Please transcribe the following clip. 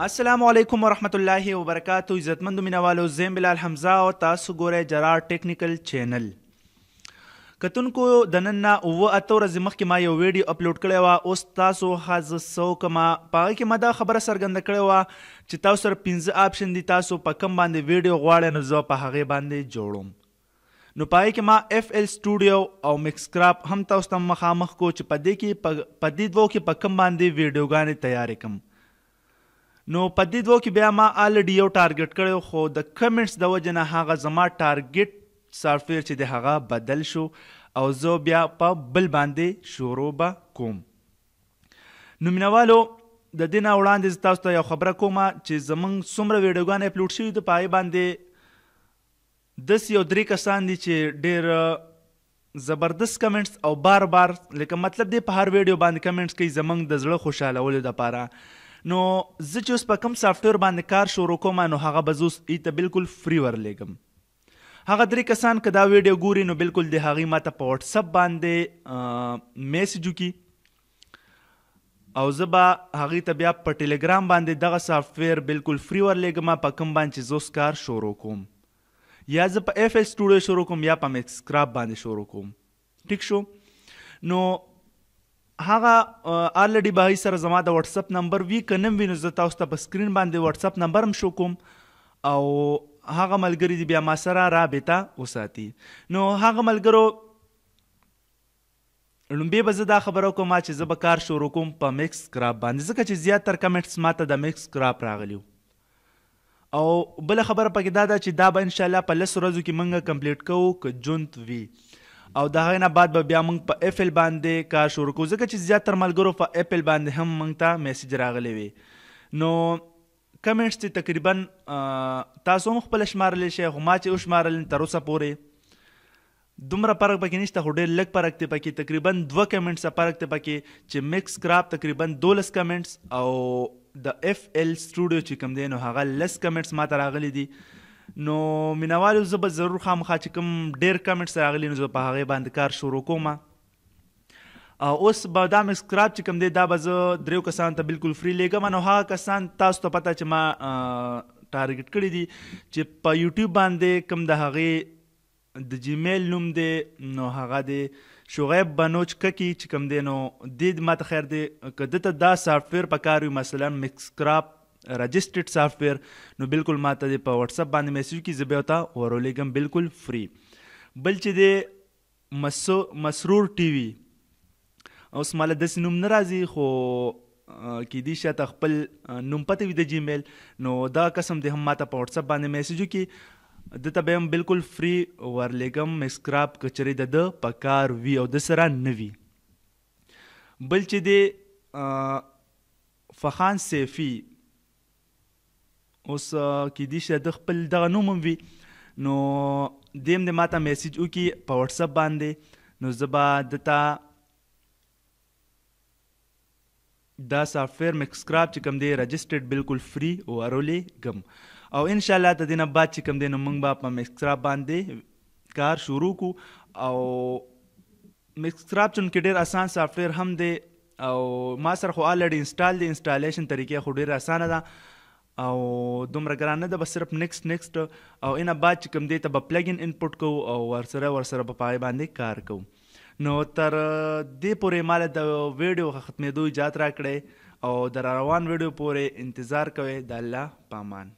السلام علیکم ورحمت الله وبرکاتو. عزتمندو مینوالو، زم بلال حمزه او تاسو ګورئ جرار ټیکنیکل چینل. کتونکو د نن نه اوه اته ورځې مخکې ما یو ویډیو اپلوډ کړی وه. اوس تاسو ښه زه کومه په هغې کې ما دا خبره څرګنده کړې وه چې تاسو سره 15 آپشن دي، تاسو په کوم باندې ویډیو غواړئ نو زه په هغې باندې جوړوم. نو په هغې کې ما FL سټوډیو او مکس کراپ هم تاسو ته مخامخ کو چې په دې کې په دې دوو کې په کوم باندې ویډیوګانې تیارې کړم. نو په دې دوو کې بیا ما الریډي یو ټارګټ کړی، خو د کمنټس د وجې نه هغه زما ټارګټ سافټویر چې دی هغه بدل شو او زه بیا په بل باندې شروع به کوم. نو مینوالو، د دې نه وړاندې زه تاسو ته یو خبره کومه چې زموږ څومره ویډیوګانې اپلوډ شوي دي، په هغې باندې داسې یو 3 کسان دي چې ډېر زبردست کمنټس او بار بار لکه مطلب دی په هر ویډیو باندې کمنټس کوي زموږ د زړه خوشحالولو دپاره. نو زه چې اوس په کوم سافټویر باندې کار شروع کوم نو هغه به زه اوس ایته بالکل فری ورلیږم. هغه 3 کسان که دا ویډیو ګوري نو بالکل د هغې ماته په وټساپ باندې میسج وکړي او زه به هغې ته بیا په ټیلیګرام باندې دغه سافټویر بالکل فری ورلیږم په کوم باندې چې زه اوس کار شروع کوم. یا زه په FL سټوډیو شروع کوم یا په مکس کراپ باندې شروع کوم. ټیک شو؟ نو هغه الریډي به هغې سره زما د وټساپ نمبر وي، که نه وي نو زه تاسو ته په سکرین باندې وټساپ نمبر هم شو کوم او هغه ملګري دي بیا ما سره رابطه وساتي. نو هغه ملګرو لومبې به زه دا خبره وکړم چې زه به کار شروع کوم په مکس کراپ باندې، ځکه چې زیاتر کمنټس ما ته د مکس کراپ راغلي. او بله خبره پکې دا ده چې دا به انشاءالله په 10 ورځو کې موږ کمپلیټ کوو که جونت وي، او د هغې نه بعد به بیا موږ په FL باندې کار شروع کوو، ځکه چې زیاتر ملګرو په FL باندې هم موږ ته میسج راغلی وي. نو کمنټس چې تقریبا تاسو هم خپله شمارلی شئ، خو ما چې وشمارل تر اوسه پورې دومره فرق پکې نشته، خو ډېر لږ فرق دی پکې، تقریبا 2 کمنټسه فرق دی پکې چې مکس کراپ تقریبا 12 کمنټس او د FL سټوډیو چې کوم دی نو هغه 10 کمنټس ما ته راغلی دي. نو مینوالو زه به ضرور خامخا چې کوم ډېر کمنټس راغلي نو زه په هغې باندې کار شروع کوم. اوس به دا مکس کراپ چې کوم دی دا به زه 3 کسانو ته بالکل فری لیږم. نو هغه کسان تاسو ته پته چې ما ټارګټ کړي دي چې په یوټیوب باندې کوم د هغې د جیمیل نوم دی نو هغه دی شعیب بنوچ ککی چې کوم دی، نو دې ماته خیر دی که ده ته دا سافټویر په کار وي، مثلا مکس کراپ رجسټرډ سافټویر، نو بالکل ماته د په وټساپ باندې میسج کړي، زه بیا ورته ورولېږم بالکل فری. بل چې دی مسرور ټي وي، اوس ماله داسې نوم نه راځي خو کیدای شي ته خپل نوم پته وي د جیمیل، نو دا قسم دی هم ماته په وټساپ باندې میسج وکړي، ده ته به هم بالکل فری ورلیږم مکس کراپ که چېرې د ده په کار وي او د سره نه وي. بل چې دی فخان سیفي، اوس کیدای شي د خپل دغه نوم هم وي، نو دی هم د ما ته میسج وکړي په وټساپ باندې، نو زه به ده ته دا سافټویر مکس کراپ چې کوم دی رجسټرډ بالکل فری ورولېږم. او انشاءالله د دې نه بعد چې کوم دی نو موږ به په مکس کراپ باندې کار شروع کړو. او مکس کراپ چونکې ډېر آسان سافټویر هم دی او ما سره خو الریډي انسټال دی، انسټالیشن طریقې خو ډېره اسانه ده او دومره ګران نه ده، بس صرف نیکسټ او اینه بعد چې کوم دی ته به پلګ ان انپوټ کوو او ورسره به په هغې باندې کار کوو. نو تر دې پورې ماله د ویډیو ختمېدو اجازت راکړئ او د روان ویډیو پورې انتظار کوئ. د الله په امان.